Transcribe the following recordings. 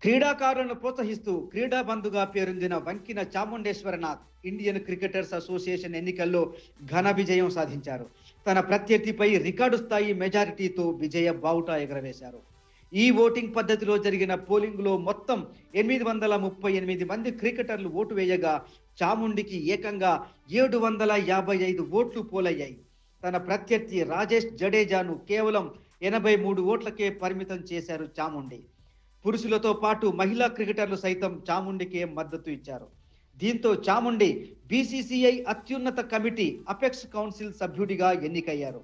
క్రీడాకారులను ప్రోత్సహిస్తూ క్రీడా బంధుగా పేరొందిన వంకిన చాముండేశ్వరనాథ్ ఇండియన్ క్రికెటర్స్ అసోసియేషన్ ఎన్నికల్లో ఘన విజయం సాధించారు. తన ప్రత్యర్థిపై రికార్డు స్థాయి మెజారిటీతో విజయ బావుటా ఎగరవేశారు. ఈ ఓటింగ్ పద్ధతిలో జరిగిన పోలింగ్లో మొత్తం 838 మంది క్రికెటర్లు ఓటు వేయగా చాముండికి ఏకంగా 755 ఓట్లు పోలయ్యాయి. తన ప్రత్యర్థి రాజేష్ జడేజాను కేవలం 83 ఓట్లకే పరిమితం చేశారు చాముండి. పురుషులతో పాటు మహిళా క్రికెటర్లు సైతం చాముండికే మద్దతు ఇచ్చారు. దీంతో చాముండి బీసీసీఐ అత్యున్నత కమిటీ అపెక్స్ కౌన్సిల్ సభ్యుడిగా ఎన్నికయ్యారు.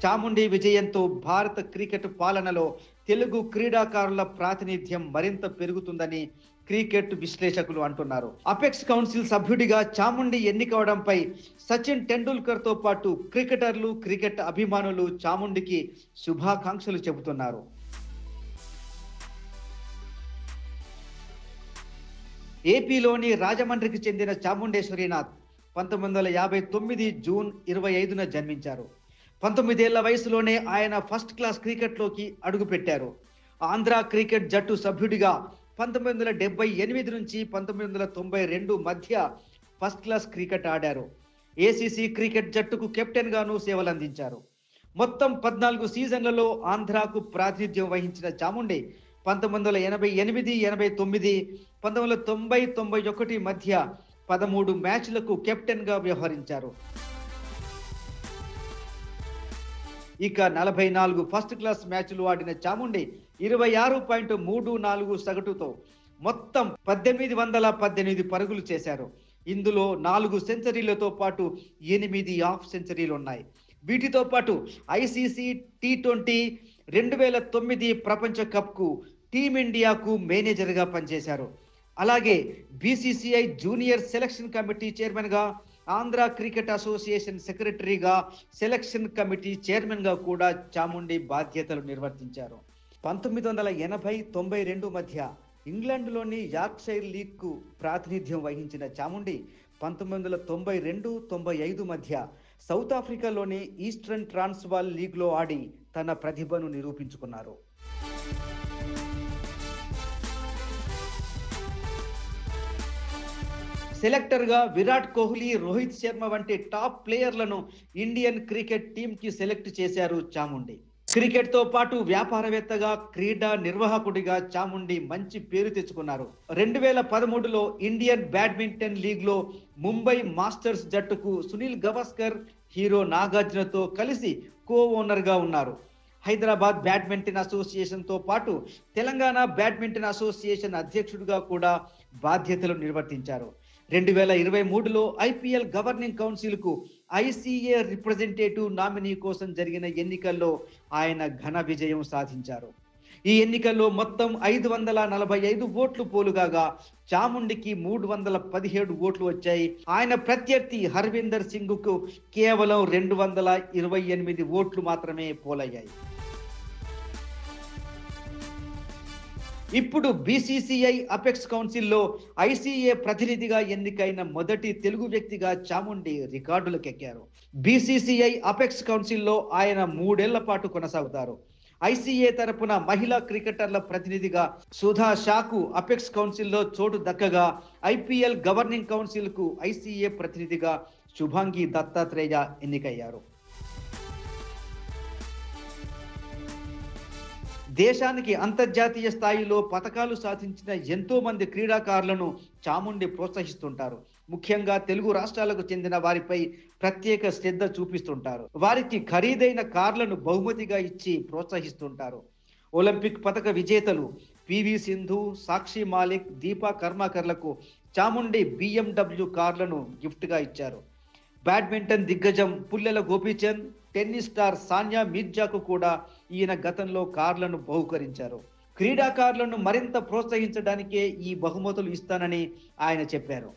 చాముండి విజయంతో భారత క్రికెట్ పాలనలో తెలుగు క్రీడాకారుల ప్రాతినిధ్యం మరింత పెరుగుతుందని క్రికెట్ విశ్లేషకులు అంటున్నారు. అపెక్స్ కౌన్సిల్ సభ్యుడిగా చాముండి ఎన్నికవడంపై సచిన్ టెండూల్కర్ తో పాటు క్రికెటర్లు, క్రికెట్ అభిమానులు చాముండికి శుభాకాంక్షలు చెబుతున్నారు. ఏపీలోని రాజమండ్రికి చెందిన చాముండేశ్వరినాథ్ 1959 జూన్ 25న జన్మించారు. 19 ఏళ్ల వయసులోనే ఆయన ఫస్ట్ క్లాస్ క్రికెట్లోకి అడుగుపెట్టారు. ఆంధ్ర క్రికెట్ జట్టు సభ్యుడిగా 1978 నుంచి 1992 మధ్య ఫస్ట్ క్లాస్ క్రికెట్ ఆడారు. ఏసీసీ క్రికెట్ జట్టుకు కెప్టెన్ గాను సేవలందించారు. మొత్తం 14 సీజన్లలో ఆంధ్రాకు ప్రాతినిధ్యం వహించిన చాముండి 1988, 89, 1990, 91 మధ్య 13 మ్యాచ్లకు కెప్టెన్ గా వ్యవహరించారు. ఇక 44 ఫస్ట్ క్లాస్ మ్యాచ్లు ఆడిన చాముండి 26.34 సగటుతో మొత్తం 1818 పరుగులు చేశారు. ఇందులో 4 సెంచరీలతో పాటు 8 హాఫ్ సెంచరీలు ఉన్నాయి. వీటితో పాటు ఐసీసీ టీ20 2009 ప్రపంచ కప్కు టీమిండియాకు మేనేజర్గా పనిచేశారు. అలాగే బీసీసీఐ జూనియర్ సెలక్షన్ కమిటీ చైర్మన్గా, ఆంధ్ర క్రికెట్ అసోసియేషన్ సెక్రటరీగా, సెలక్షన్ కమిటీ చైర్మన్గా కూడా చాముండి బాధ్యతలు నిర్వర్తించారు. 1980-92 మధ్య ఇంగ్లాండ్లోని యార్క్షైర్ లీగ్కు ప్రాతినిధ్యం వహించిన చాముండి 1992-95 మధ్య సౌత్ ఆఫ్రికాలోని ఈస్టర్న్ ట్రాన్స్వాల్ లీగ్లో ఆడి తన ప్రతిభను నిరూపించుకున్నారు. సెలెక్టర్గా విరాట్ కోహ్లీ, రోహిత్ శర్మ వంటి టాప్ ప్లేయర్లను ఇండియన్ క్రికెట్ టీంకి సెలెక్ట్ చేశారు చాముండి. క్రికెట్ తో పాటు వ్యాపారవేత్తగా, క్రీడా నిర్వాహకుడిగా చాముండి మంచి పేరు తెచ్చుకున్నారు. 2013లో ఇండియన్ బ్యాడ్మింటన్ లీగ్ లో ముంబై మాస్టర్స్ జట్టుకు సునీల్ గవాస్కర్, హీరో నాగార్జునతో కలిసి కో ఓనర్ గా ఉన్నారు. హైదరాబాద్ బ్యాడ్మింటన్ అసోసియేషన్ తో పాటు తెలంగాణ బ్యాడ్మింటన్ అసోసియేషన్ అధ్యక్షుడిగా కూడా బాధ్యతలు నిర్వర్తించారు. 2023లో ఐపీఎల్ గవర్నింగ్ కౌన్సిల్ కు ఐసీఏ రిప్రజెంటేటివ్ నామినీ కోసం జరిగిన ఎన్నికల్లో ఆయన ఘన విజయం సాధించారు. ఈ ఎన్నికల్లో మొత్తం 545 ఓట్లు పోలుగాగా చాముండికి 317 ఓట్లు వచ్చాయి. ఆయన ప్రత్యర్థి హర్విందర్ సింగ్ కు కేవలం 228 ఓట్లు మాత్రమే పోలయ్యాయి. ఇప్పుడు బీసీసీఐ అపెక్స్ కౌన్సిల్లో ఐసీఏ ప్రతినిధిగా ఎన్నికైన మొదటి తెలుగు వ్యక్తిగా చాముండి రికార్డులకెక్కారు. బీసీసీఐ అపెక్స్ కౌన్సిల్లో ఆయన 3 ఏళ్ల పాటు కొనసాగుతారు. ఐసీఏ తరపున మహిళా క్రికెటర్ల ప్రతినిధిగా సుధా షాకు అపెక్స్ కౌన్సిల్లో చోటు దక్కగా, ఐపీఎల్ గవర్నింగ్ కౌన్సిల్ కు ఐసీఏ ప్రతినిధిగా శుభాంగి దత్తాత్రేయ ఎన్నికయ్యారు. దేశానికి అంతర్జాతీయ స్థాయిలో పతకాలు సాధించిన ఎంతో మంది క్రీడాకారులను చాముండి ప్రోత్సహిస్తుంటారు. ముఖ్యంగా తెలుగు రాష్ట్రాలకు చెందిన వారిపై ప్రత్యేక శ్రద్ధ చూపిస్తుంటారు. వారికి ఖరీదైన కార్లను బహుమతిగా ఇచ్చి ప్రోత్సహిస్తుంటారు. ఒలింపిక్ పతక విజేతలు పివి సింధు, సాక్షి మాలిక్, దీపా కర్మాకర్లకు చాముండి BMW కార్లను గిఫ్ట్గా ఇచ్చారు. బ్యాడ్మింటన్ దిగ్గజం పుల్లెల గోపీచంద్, టెన్నిస్ స్టార్ సానియా మీర్జాకు కూడా ఈయన గతంలో కార్లను బహుకరించారు. క్రీడాకారులను మరింత ప్రోత్సహించడానికే ఈ బహుమతులు ఇస్తానని ఆయన చెప్పారు.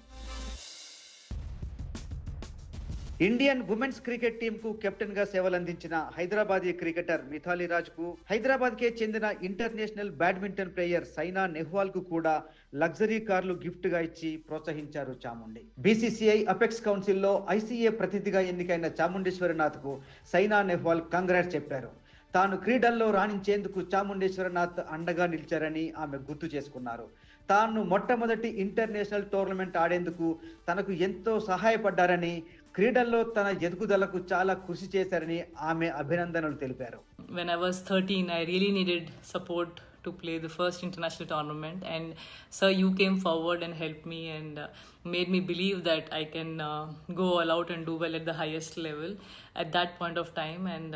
ఇండియన్ ఉమెన్స్ క్రికెట్ టీమ్ కు కెప్టెన్ గా సేవలందించిన హైదరాబాదీ క్రికెటర్ మిథాలీ రాజ్ కు, హైదరాబాద్ కే చెందిన international badminton player Saina Nehwal కు కూడా లగ్జరీ కార్లు గిఫ్ట్ గా ఇచ్చి ప్రోత్సహించారు చాముండి. బీసీసీఐ అపెక్స్ కౌన్సిల్లో ఐసీఏ ప్రతినిధిగా ఎన్నికైన చాముండేశ్వరినాథ్ కు సైనా నెహ్వాల్ కంగ్రాట్స్ చెప్పారు. తాను క్రీడల్లో రాణించేందుకు చాముండేశ్వరనాథ్ అండగా నిలిచారని ఆమె గుర్తు చేసుకున్నారు. తాను మొట్టమొదటి ఇంటర్నేషనల్ టోర్నమెంట్ ఆడేందుకు తనకు ఎంతో సహాయపడ్డారని, క్రీడల్లో తన ఎదుగుదలకు చాలా కృషి చేశారని ఆమె అభినందనలు తెలిపారు. When I was 13, I really needed support to play the first international tournament, and sir, you came forward and helped me and made me believe that I can go all out and do well at the highest level at that point of time. And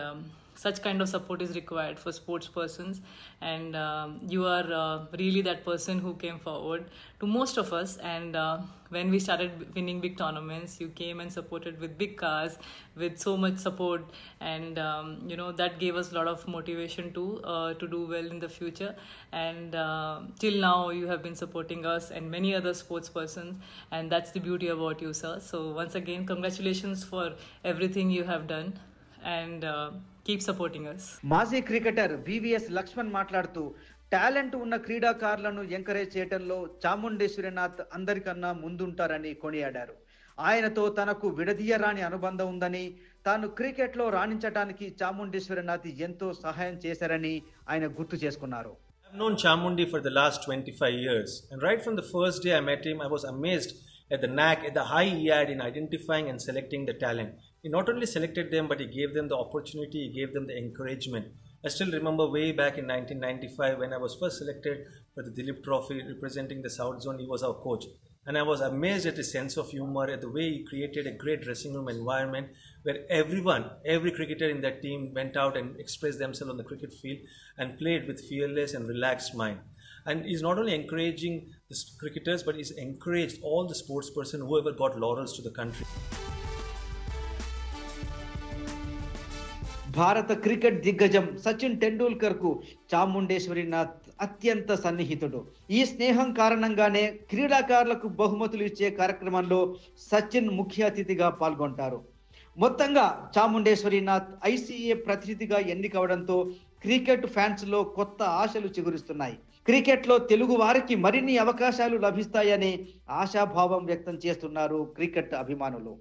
such kind of support is required for sports persons, and you are really that person who came forward to most of us. And when we started winning big tournaments, you came and supported with big cars, with so much support, and that gave us a lot of motivation to do well in the future. And till now you have been supporting us and many other sports persons, and that's the beauty about you, sir. So once again, congratulations for everything you have done, and keep supporting us. మాజీ cricketer VVS Laxman మాట్లాడుతూ, talent ఉన్న క్రీడాకారులను encourage చేయడంలో చాముండేశ్వరినాథ్ అందరికన్నా ముందుంటారని కొనియాడారు. ఆయనతో తనకు విడదీయరాని అనుబంధం ఉందని, తాను క్రికెట్లో రాణించడానికి చాముండేశ్వరినాథ్ ఎంతో సహాయం చేశారని ఆయన గుర్తు చేసుకున్నారు. I've known Chamundi for the last 25 years, and right from the first day I met him, I was amazed at the knack, at the high he had in identifying and selecting the talent. He not only selected them, but he gave them the opportunity, he gave them the encouragement. I still remember way back in 1995 when I was first selected for the Dilip Trophy representing the South Zone, he was our coach. And I was amazed at his sense of humor, at the way he created a great dressing room environment where every cricketer in that team went out and expressed themselves on the cricket field and played with fearless and relaxed mind. And he's not only encouraging the cricketers, but he's encouraged all the sports person whoever got laurels to the country. భారత cricket దిగ్గజం సచిన్ టెండూల్కర్ కు చాముండేశ్వరినాథ్ అత్యంత సన్నిహితుడు. ఈ స్నేహం కారణంగానే క్రీడాకారులకు బహుమతులు ఇచ్చే కార్యక్రమంలో సచిన్ ముఖ్య అతిథిగా పాల్గొంటారు. మొత్తంగా చాముండేశ్వరినాథ్ ఐసీఏ ప్రతినిధిగా ఎన్నికవడంతో క్రికెట్ ఫ్యాన్స్ లో కొత్త ఆశలు చిగురిస్తున్నాయి. క్రికెట్ లో తెలుగు వారికి మరిన్ని అవకాశాలు లభిస్తాయని ఆశాభావం వ్యక్తం చేస్తున్నారు క్రికెట్ అభిమానులు.